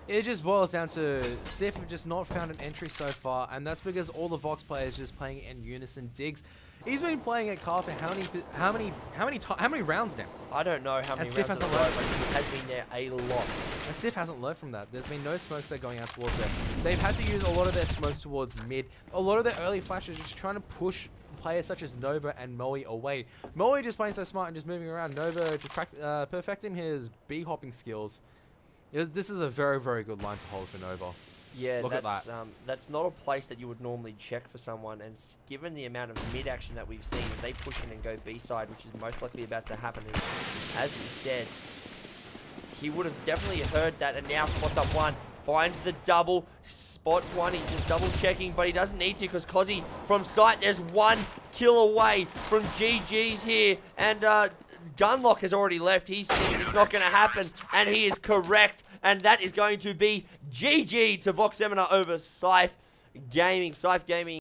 it just boils down to SYF have just not found an entry so far, and that's because all the Vox players just playing in unison. Diggs, he's been playing at Car for how many rounds now? I don't know how many rounds, but he has been there a lot. And SYF hasn't learned from that. There's been no smokes that are going out towards them. They've had to use a lot of their smokes towards mid. A lot of their early flashes just trying to push players such as Nova and Moe away. Moe just playing so smart and just moving around. Nova just perfecting his B-hopping skills. This is a very, very good line to hold for Nova. Yeah, Look at that. That's not a place that you would normally check for someone, and given the amount of mid action that we've seen, if they push in and go B side, which is most likely about to happen, as we said, he would have definitely heard that, and now spots up one, finds the double, spots one, he's just double checking, but he doesn't need to because Cozzy from sight, there's 1 kill away from GG's here, and Gunlock has already left. He's thinking it's not going to happen, and he is correct. And that is going to be GG to VoxMSI over SYF Gaming. SYF Gaming